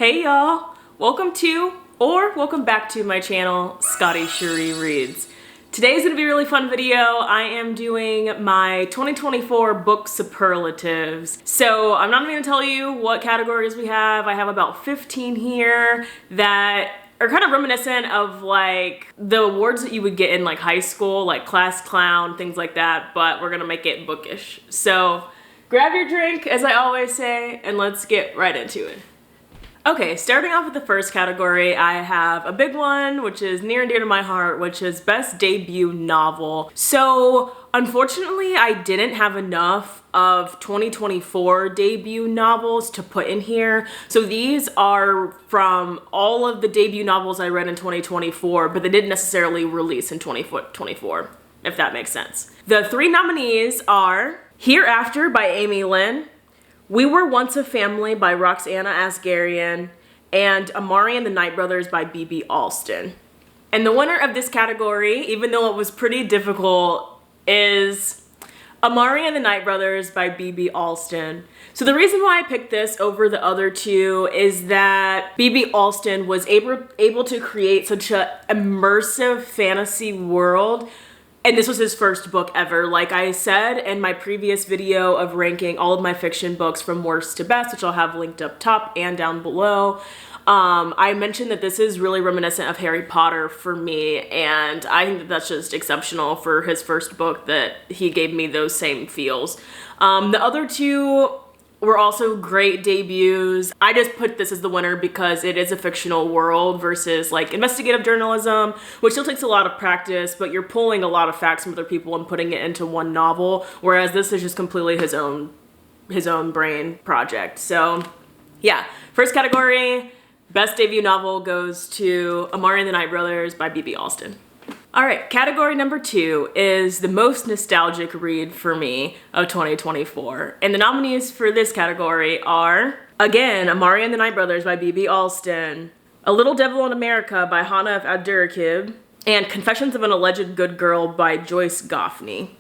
Hey y'all, welcome back to my channel, Scotty Cherie Reads. Today's gonna be a really fun video. I am doing my 2024 book superlatives. So I'm not even gonna tell you what categories we have. I have about 15 here that are kind of reminiscent of like the awards that you would get in like high school, like class clown, things like that, but we're gonna make it bookish. So grab your drink, as I always say, and let's get right into it. Okay, starting off with the first category, I have a big one, which is near and dear to my heart, which is Best Debut Novel. So, unfortunately, I didn't have enough of 2024 debut novels to put in here. So these are from all of the debut novels I read in 2024, but they didn't necessarily release in 2024, if that makes sense. The three nominees are Hereafter by Amy Lynn, We Were Once a Family by Roxana Asgharian, and Amari and the Night Brothers by B.B. Alston. And the winner of this category, even though it was pretty difficult, is Amari and the Night Brothers by B.B. Alston. So the reason why I picked this over the other two is that B.B. Alston was able to create such an immersive fantasy world. And this was his first book ever. Like I said in my previous video of ranking all of my fiction books from worst to best, which I'll have linked up top and down below, I mentioned that this is really reminiscent of Harry Potter for me, and I think that that's just exceptional for his first book that he gave me those same feels. The other two were also great debuts. I just put this as the winner because it is a fictional world versus like investigative journalism, which still takes a lot of practice, but you're pulling a lot of facts from other people and putting it into one novel, whereas this is just completely his own brain project. So yeah, first category, best debut novel goes to Amari and the Night Brothers by B.B. Alston. All right, category number 2 is the most nostalgic read for me of 2024. And the nominees for this category are, again, Amari and the Night Brothers by B.B. Alston, A Little Devil in America by Hannah F. Abdurraqib, and Confessions of an Alleged Good Girl by Joyce Goffney.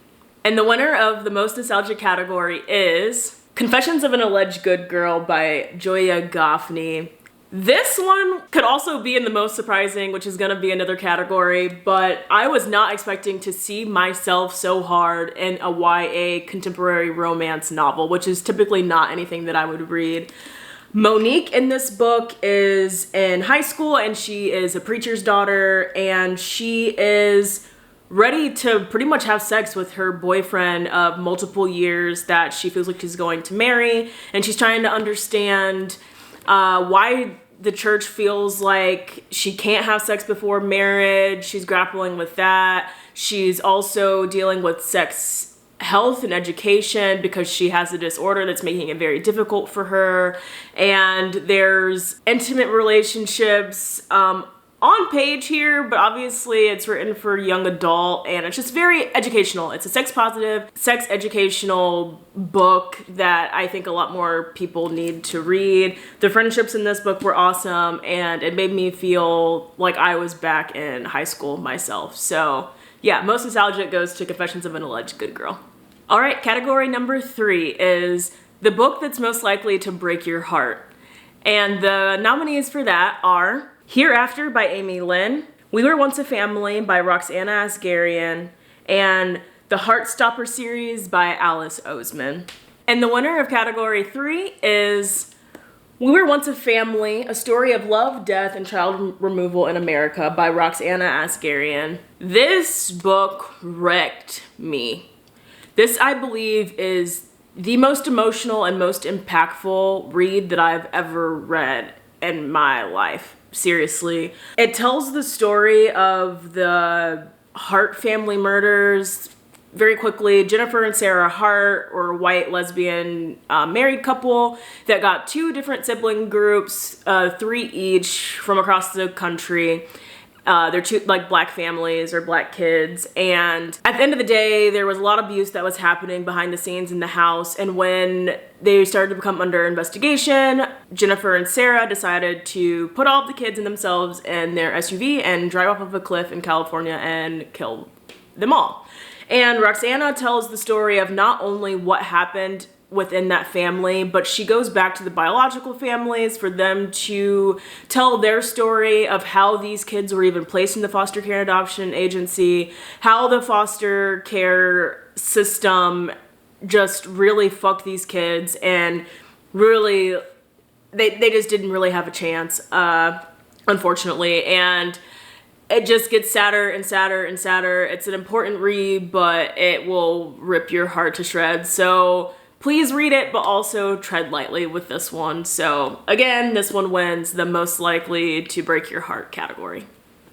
And the winner of the most nostalgic category is Confessions of an Alleged Good Girl by Joya Goffney. This one could also be in the most surprising, which is going to be another category, but I was not expecting to see myself so hard in a YA contemporary romance novel, which is typically not anything that I would read. Monique in this book is in high school and she is a preacher's daughter, and she is ready to pretty much have sex with her boyfriend of multiple years that she feels like she's going to marry, and she's trying to understand why the church feels like she can't have sex before marriage. She's grappling with that. She's also dealing with sex health and education because she has a disorder that's making it very difficult for her. And there's intimate relationships on page here, but obviously it's written for young adult, and it's just very educational. It's a sex positive, sex educational book that I think a lot more people need to read. The friendships in this book were awesome, and it made me feel like I was back in high school myself. So yeah, most nostalgic goes to Confessions of an Alleged Good Girl. All right, category number 3 is the book that's most likely to break your heart. And the nominees for that are Hereafter by Amy Lynn, We Were Once a Family by Roxana Asgharian, and the Heartstopper series by Alice Oseman. And the winner of category 3 is We Were Once a Family, A Story of Love, Death, and Child Removal in America by Roxana Asgharian. This book wrecked me. This, I believe, is the most emotional and most impactful read that I've ever read in my life. Seriously. It tells the story of the Hart family murders. Very quickly, Jennifer and Sarah Hart were a white lesbian married couple that got 2 different sibling groups, 3 each from across the country. They're 2 like black families or black kids, and at the end of the day there was a lot of abuse that was happening behind the scenes in the house, and when they started to become under investigation, Jennifer and Sarah decided to put all of the kids and themselves in their SUV and drive off of a cliff in California and kill them all. And Roxana tells the story of not only what happened within that family, but she goes back to the biological families for them to tell their story of how these kids were even placed in the foster care and adoption agency, how the foster care system just really fucked these kids, and really they just didn't really have a chance, unfortunately. And it just gets sadder and sadder and sadder. It's an important read, but it will rip your heart to shreds. So please read it, but also tread lightly with this one. So again, this one wins the most likely to break your heart category.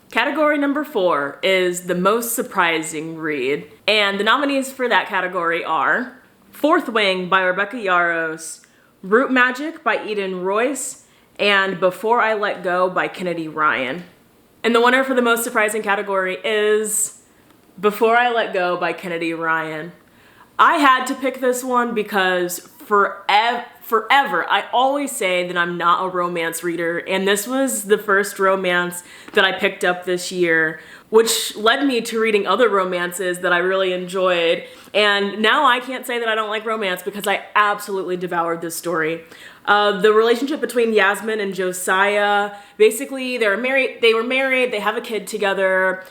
Category number 4 is the most surprising read. And the nominees for that category are Fourth Wing by Rebecca Yarros, Root Magic by Eden Royce, and Before I Let Go by Kennedy Ryan. And the winner for the most surprising category is Before I Let Go by Kennedy Ryan. I had to pick this one because forever, I always say that I'm not a romance reader, and this was the first romance that I picked up this year, which led me to reading other romances that I really enjoyed. And now I can't say that I don't like romance because I absolutely devoured this story. The relationship between Yasmin and Josiah, basically they were married, they have a kid together.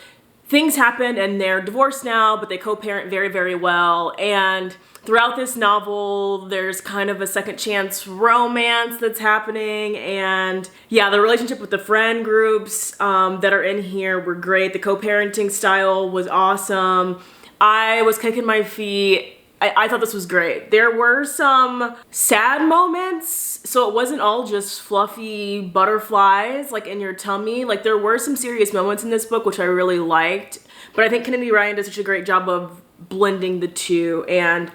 Things happen and they're divorced now, but they co-parent very, very well. And throughout this novel, there's kind of a second chance romance that's happening. And yeah, the relationship with the friend groups that are in here were great. The co-parenting style was awesome. I was kicking my feet. I thought this was great. There were some sad moments, so it wasn't all just fluffy butterflies like in your tummy. Like there were some serious moments in this book, which I really liked. But I think Kennedy Ryan does such a great job of blending the two. And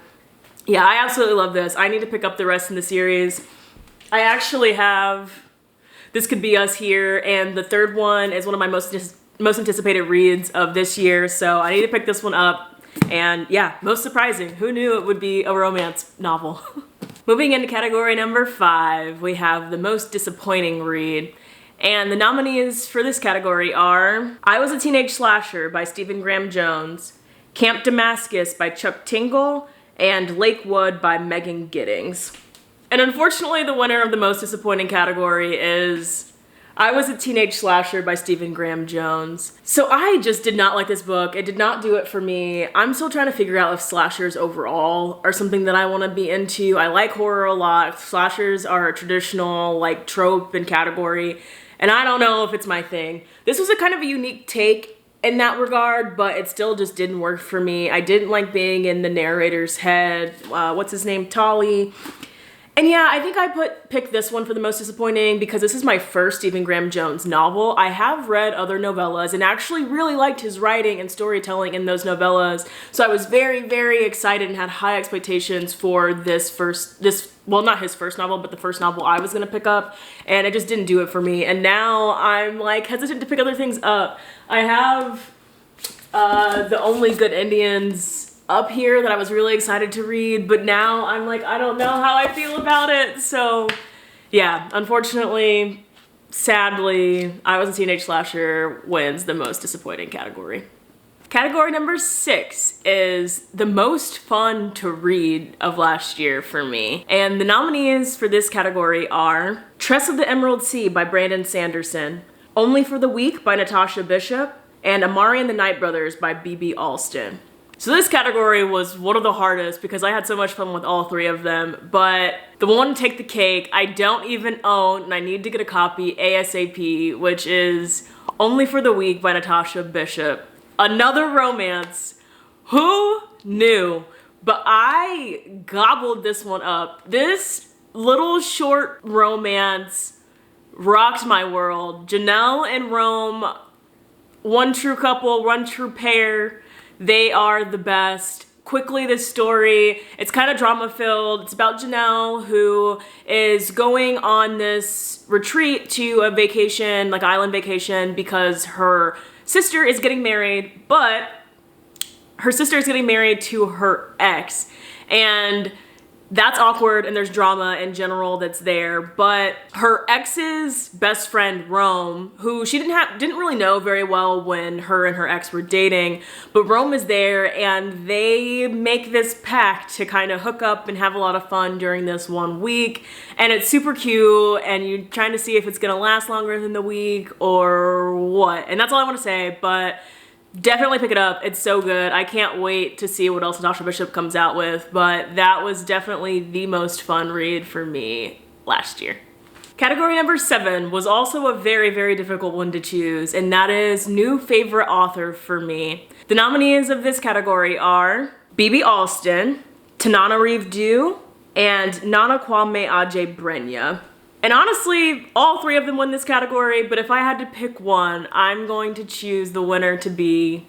yeah, I absolutely love this. I need to pick up the rest in the series. I actually have This Could Be Us here, and the third one is one of my most anticipated reads of this year. So I need to pick this one up. And yeah, most surprising. Who knew it would be a romance novel? Moving into category number 5, we have the most disappointing read. And the nominees for this category are I Was a Teenage Slasher by Stephen Graham Jones, Camp Damascus by Chuck Tingle, and Lakewood by Megan Giddings. And unfortunately, the winner of the most disappointing category is I Was a Teenage Slasher by Stephen Graham Jones. So I just did not like this book. It did not do it for me. I'm still trying to figure out if slashers overall are something that I want to be into. I like horror a lot. Slashers are a traditional like trope and category, and I don't know if it's my thing. This was a kind of a unique take in that regard, but it still just didn't work for me. I didn't like being in the narrator's head. What's his name? Tolly. And yeah, I think I picked this one for the most disappointing because this is my first Stephen Graham Jones novel. I have read other novellas and actually really liked his writing and storytelling in those novellas. So I was very, very excited and had high expectations for well, not his first novel, but the first novel I was gonna pick up, and it just didn't do it for me. And now I'm like hesitant to pick other things up. I have The Only Good Indians up here that I was really excited to read, but now I'm like, I don't know how I feel about it. So yeah, unfortunately, sadly, I Was a Teenage Slasher wins the most disappointing category. Category number 6 is the most fun to read of last year for me. And the nominees for this category are Tress of the Emerald Sea by Brandon Sanderson, Only for the Weak by Natasha Bishop, and Amari and the Night Brothers by B.B. Alston. So this category was one of the hardest because I had so much fun with all 3 of them, but the one to take the cake I don't even own and I need to get a copy ASAP, which is Only for the Weak by Natasha Bishop. Another romance. Who knew? But I gobbled this one up. This little short romance rocked my world. Janelle and Rome, one true couple, one true pair. They are the best. Quickly, this story, it's kind of drama filled. It's about Janelle, who is going on this retreat to a vacation, like island vacation, because her sister is getting married, but her sister is getting married to her ex. And that's awkward, and there's drama in general that's there. But her ex's best friend, Rome, who she didn't really know very well when her and her ex were dating, but Rome is there, and they make this pact to kind of hook up and have a lot of fun during this 1 week. And it's super cute, and you're trying to see if it's gonna last longer than the week or what. And that's all I want to say, but definitely pick it up. It's so good. I can't wait to see what else Natasha Bishop comes out with, but that was definitely the most fun read for me last year. Category number 7 was also a very, very difficult one to choose, and that is new favorite author for me. The nominees of this category are B.B. Alston, Tananarive Due, and Nana Kwame Adjei-Brenyah. And honestly, all 3 of them win this category, but if I had to pick one, I'm going to choose the winner to be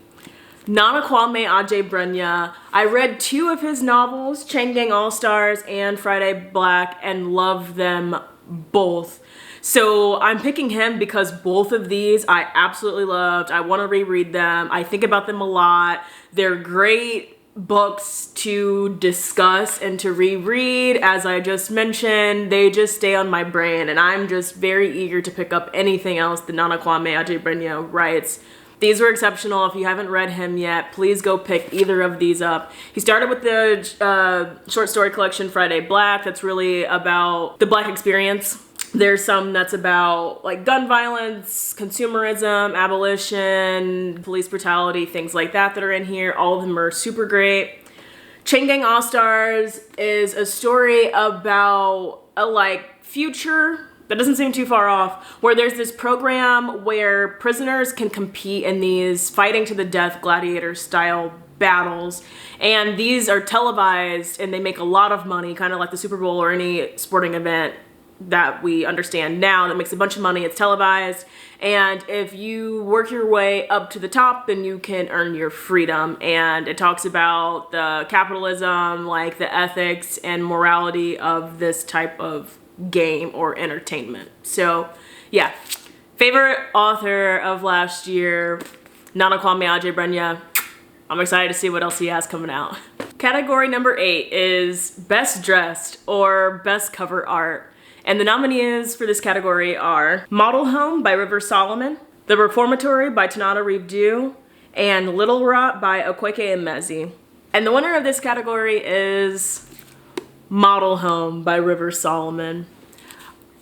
Nana Kwame Adjei-Brenyah. I read 2 of his novels, Chain Gang All-Stars and Friday Black, and loved them both. So I'm picking him because both of these I absolutely loved. I want to reread them. I think about them a lot. They're great books to discuss and to reread. As I just mentioned, they just stay on my brain, and I'm just very eager to pick up anything else that Nana Kwame Adjei-Brenyah writes. These were exceptional. If you haven't read him yet, please go pick either of these up. He started with the short story collection Friday Black. That's really about the Black experience. There's some that's about like gun violence, consumerism, abolition, police brutality, things like that are in here. All of them are super great. Chain Gang All-Stars is a story about a like future that doesn't seem too far off, where there's this program where prisoners can compete in these fighting to the death gladiator style battles, and these are televised and they make a lot of money, kind of like the Super Bowl or any sporting event that we understand now that makes a bunch of money. It's televised, and if you work your way up to the top, then you can earn your freedom. And it talks about the capitalism, like the ethics and morality of this type of game or entertainment. So yeah, favorite author of last year, Nana Kwame Adjei-Brenyah. I'm excited to see what else he has coming out. Category number 8 is Best Dressed or Best Cover Art. And the nominees for this category are Model Home by River Solomon, The Reformatory by Tananarive Due, and Little Rot by Okweke Emezi. And the winner of this category is Model Home by River Solomon.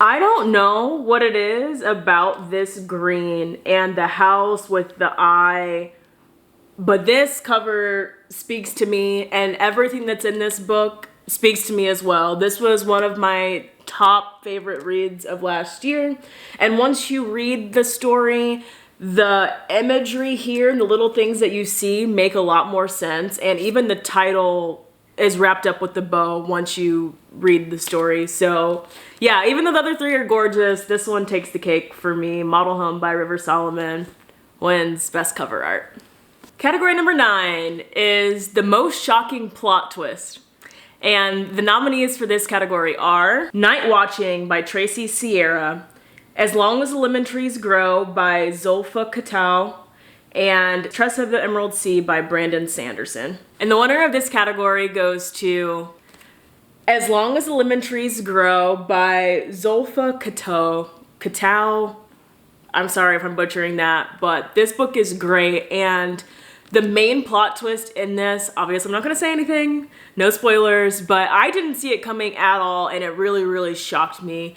I don't know what it is about this green and the house with the eye, but this cover speaks to me, and everything that's in this book speaks to me as well. This was one of my top favorite reads of last year, and once you read the story, the imagery here and the little things that you see make a lot more sense, and even the title is wrapped up with the bow once you read the story. So yeah, even though the other 3 are gorgeous, this one takes the cake for me. Model Home by River Solomon wins Best Cover Art. Category number 9 is the most shocking plot twist. And the nominees for this category are Night Watching by Tracy Sierra, As Long as the Lemon Trees Grow by Zulfa Katau, and Tress of the Emerald Sea by Brandon Sanderson. And the winner of this category goes to As Long as the Lemon Trees Grow by Zulfa Katau. I'm sorry if I'm butchering that, but this book is great, and the main plot twist in this, obviously I'm not gonna say anything, no spoilers, but I didn't see it coming at all, and it really, really shocked me.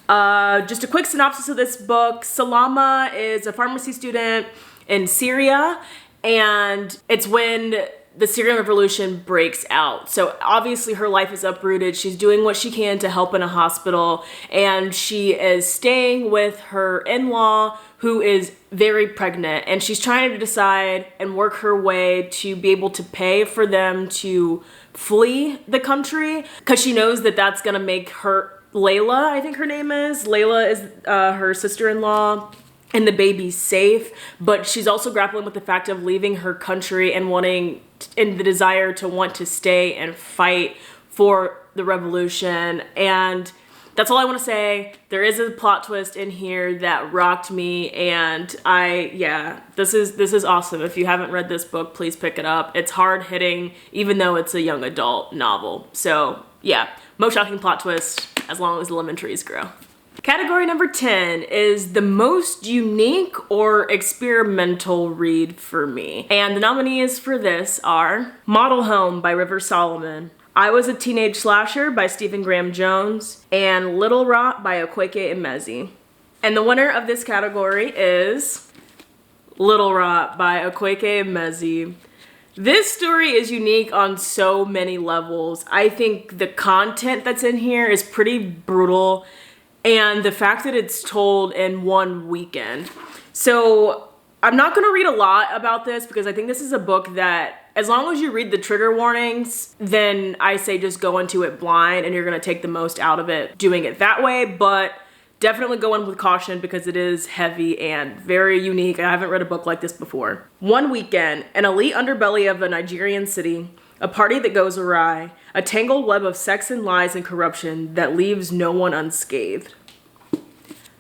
Just a quick synopsis of this book. Salama is a pharmacy student in Syria, and it's when the Syrian revolution breaks out. So obviously her life is uprooted. She's doing what she can to help in a hospital, and she is staying with her in-law who is very pregnant, and she's trying to decide and work her way to be able to pay for them to flee the country, because she knows that that's gonna make her, Layla, I think her name is, Layla is her sister-in-law, and the baby's safe, but she's also grappling with the fact of leaving her country and wanting, and the desire to want to stay and fight for the revolution. And that's all I want to say. There is a plot twist in here that rocked me, and this is awesome. If you haven't read this book, please pick it up. It's hard hitting, even though it's a young adult novel. So yeah, most shocking plot twist as long as the lemon trees grow. Category number 10 is the most unique or experimental read for me. And the nominees for this are Model Home by River Solomon, I Was a Teenage Slasher by Stephen Graham Jones, and Little Rot by Okweke Emezi. And the winner of this category is Little Rot by Okweke Emezi. This story is unique on so many levels. I think the content that's in here is pretty brutal, and the fact that it's told in one weekend. So I'm not gonna read a lot about this because I think this is a book that, as long as you read the trigger warnings, then I say just go into it blind and you're gonna take the most out of it doing it that way, but definitely go in with caution because it is heavy and very unique. I haven't read a book like this before. One weekend, an elite underbelly of a Nigerian city, a party that goes awry, a tangled web of sex and lies and corruption that leaves no one unscathed.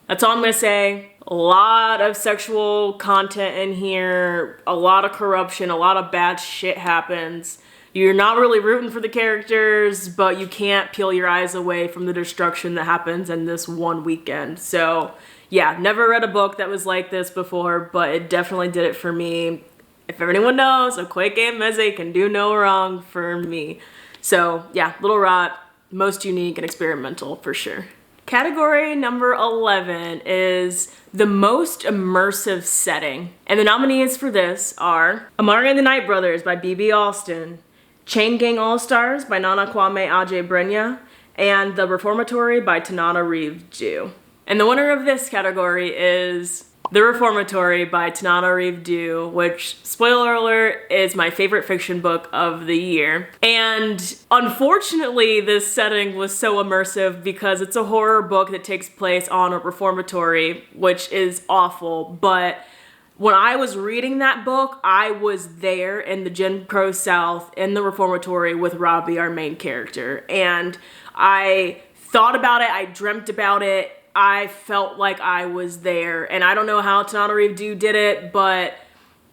That's all I'm gonna say. A lot of sexual content in here, a lot of corruption, a lot of bad shit happens. You're not really rooting for the characters, but you can't peel your eyes away from the destruction that happens in this one weekend. So yeah, never read a book that was like this before, but it definitely did it for me. If anyone knows, Okweke Emezi can do no wrong for me. So yeah, Little Rot, most unique and experimental for sure. Category number 11 is the most immersive setting. And the nominees for this are Amari and the Night Brothers by B.B. Alston, Chain Gang All-Stars by Nana Kwame Adjei-Brenyah, and The Reformatory by Tanana Reeve-Dew. And the winner of this category is The Reformatory by Tanana Reeve-Dew, which, spoiler alert, is my favorite fiction book of the year. And unfortunately, this setting was so immersive because it's a horror book that takes place on a reformatory, which is awful. But when I was reading that book, I was there in the Jim Crow South in the reformatory with Robbie, our main character. And I thought about it, I dreamt about it, I felt like I was there, and I don't know how Tanana Reeve-Dew did it, but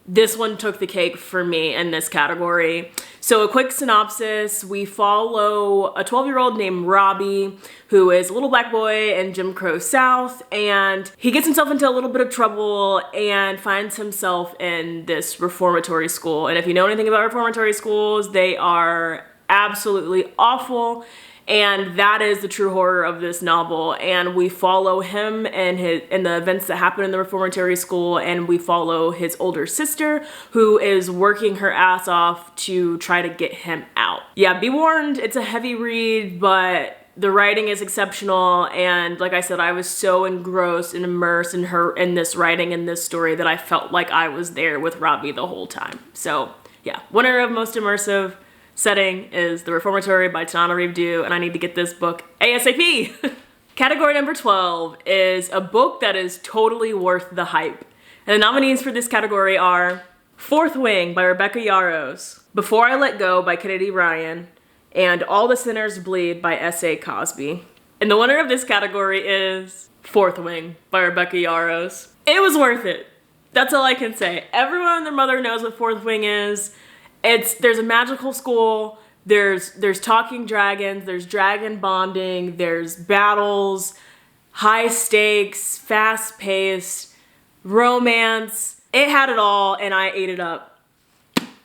this one took the cake for me in this category. So a quick synopsis, we follow a 12-year-old named Robbie, who is a little black boy in Jim Crow South, and he gets himself into a little bit of trouble and finds himself in this reformatory school. And if you know anything about reformatory schools, they are absolutely awful. And that is the true horror of this novel. And we follow him and the events that happen in the reformatory school, and we follow his older sister who is working her ass off to try to get him out. Yeah, be warned, it's a heavy read, but the writing is exceptional. And like I said, I was so engrossed and immersed in this writing and this story that I felt like I was there with Robbie the whole time. So yeah, winner of most immersive setting is The Reformatory by Tanana Reeve-Dew, and I need to get this book ASAP. Category number 12 is a book that is totally worth the hype. And the nominees for this category are Fourth Wing by Rebecca Yarros, Before I Let Go by Kennedy Ryan, and All the Sinners Bleed by S.A. Cosby. And the winner of this category is Fourth Wing by Rebecca Yarros. It was worth it. That's all I can say. Everyone and their mother knows what Fourth Wing is. There's a magical school, there's talking dragons, there's dragon bonding, there's battles, high stakes, fast paced, romance. It had it all and I ate it up.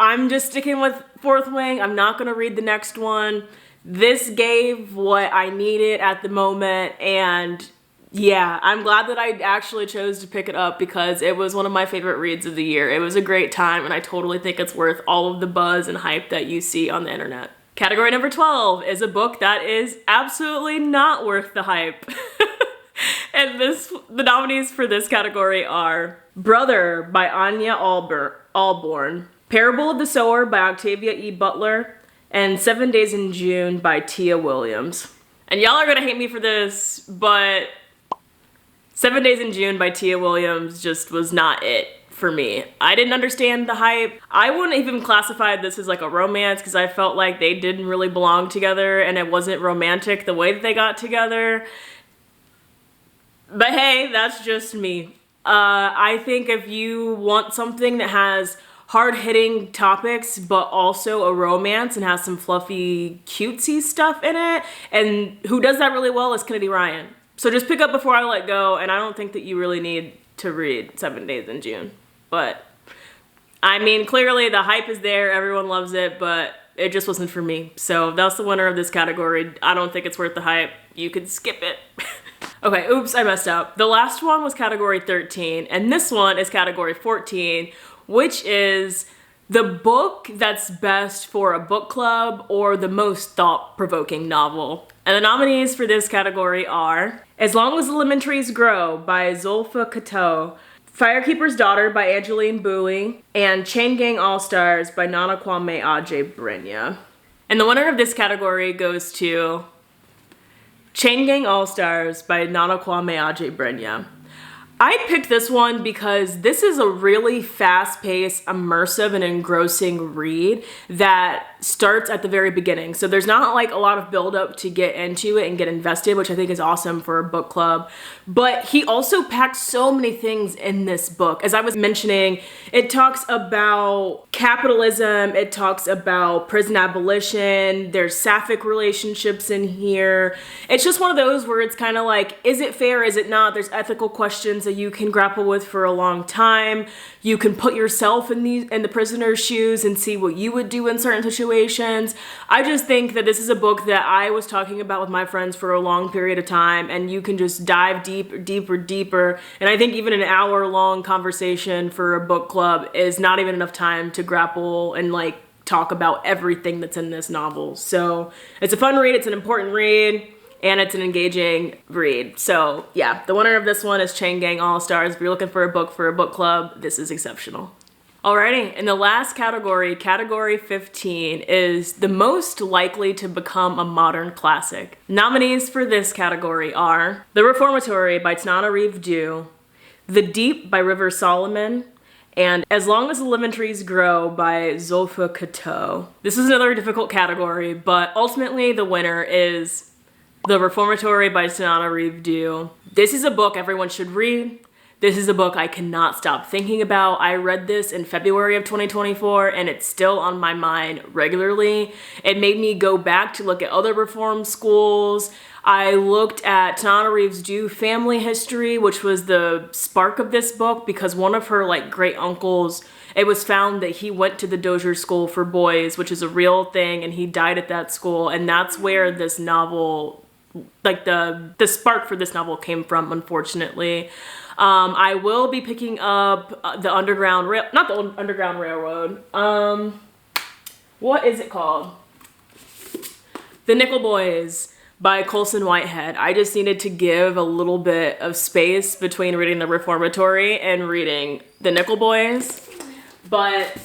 I'm just sticking with Fourth Wing. I'm not gonna read the next one. This gave what I needed at the moment, and yeah, I'm glad that I actually chose to pick it up because it was one of my favorite reads of the year. It was a great time, and I totally think it's worth all of the buzz and hype that you see on the internet. Category number 12 is a book that is absolutely not worth the hype. And the nominees for this category are Brother by Anya Alborn, Parable of the Sower by Octavia E. Butler, and 7 Days in June by Tia Williams. And y'all are gonna hate me for this, but 7 Days in June by Tia Williams just was not it for me. I didn't understand the hype. I wouldn't even classify this as like a romance because I felt like they didn't really belong together and it wasn't romantic the way that they got together. But hey, that's just me. I think if you want something that has hard-hitting topics, but also a romance and has some fluffy, cutesy stuff in it. And who does that really well is Kennedy Ryan. So just pick up Before I Let Go, and I don't think that you really need to read 7 Days in June. But, I mean, clearly the hype is there, everyone loves it, but it just wasn't for me. So that's the winner of this category. I don't think it's worth the hype. You could skip it. Okay, oops, I messed up. The last one was category 13, and this one is category 14, which is the book that's best for a book club or the most thought-provoking novel. And the nominees for this category are As Long as the Lemon Trees Grow by Zulfa Kato, Firekeeper's Daughter by Angeline Boulley, and Chain Gang All-Stars by Nana Kwame Adjei-Brenyah. And the winner of this category goes to Chain Gang All-Stars by Nana Kwame Adjei-Brenyah. I picked this one because this is a really fast-paced, immersive, and engrossing read that starts at the very beginning. So there's not like a lot of build-up to get into it and get invested, which I think is awesome for a book club. But he also packs so many things in this book. As I was mentioning, it talks about capitalism, it talks about prison abolition, there's sapphic relationships in here. It's just one of those where it's kind of like, is it fair, is it not? There's ethical questions that you can grapple with for a long time. You can put yourself in the prisoner's shoes and see what you would do in certain situations. I just think that this is a book that I was talking about with my friends for a long period of time, and you can just dive deeper. And I think even an hour-long conversation for a book club is not even enough time to grapple and like talk about everything that's in this novel. So it's a fun read, it's an important read, and it's an engaging read. So yeah, the winner of this one is Chain Gang All-Stars. If you're looking for a book club, this is exceptional. Alrighty, and the last category, category 15, is the most likely to become a modern classic. Nominees for this category are The Reformatory by Tananarive Due, The Deep by River Solomon, and As Long as the Lemon Trees Grow by Zulfa Kato. This is another difficult category, but ultimately the winner is The Reformatory by Tananarive Due. This is a book everyone should read. This is a book I cannot stop thinking about. I read this in February of 2024 and it's still on my mind regularly. It made me go back to look at other reform schools. I looked at Tananarive Due family history, which was the spark of this book because one of her like great uncles, it was found that he went to the Dozier School for Boys, which is a real thing, and he died at that school. And that's where this novel, like the spark for this novel came from, unfortunately. I will be picking up the Underground Rail, not the Underground Railroad. What is it called? The Nickel Boys by Colson Whitehead. I just needed to give a little bit of space between reading The Reformatory and reading The Nickel Boys. But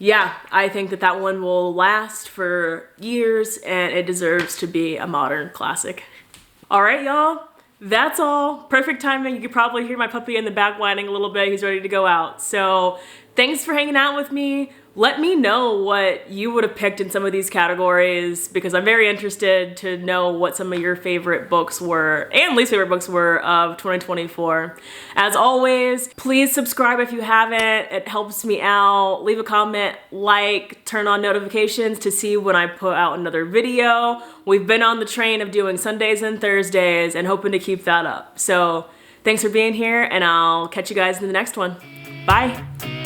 yeah, I think that that one will last for years and it deserves to be a modern classic. All right, y'all. That's all. Perfect timing. You could probably hear my puppy in the back whining a little bit. He's ready to go out. So thanks for hanging out with me. Let me know what you would have picked in some of these categories because I'm very interested to know what some of your favorite books were and least favorite books were of 2024. As always, please subscribe if you haven't. It helps me out. Leave a comment, like, turn on notifications to see when I put out another video. We've been on the train of doing Sundays and Thursdays and hoping to keep that up. So thanks for being here and I'll catch you guys in the next one. Bye.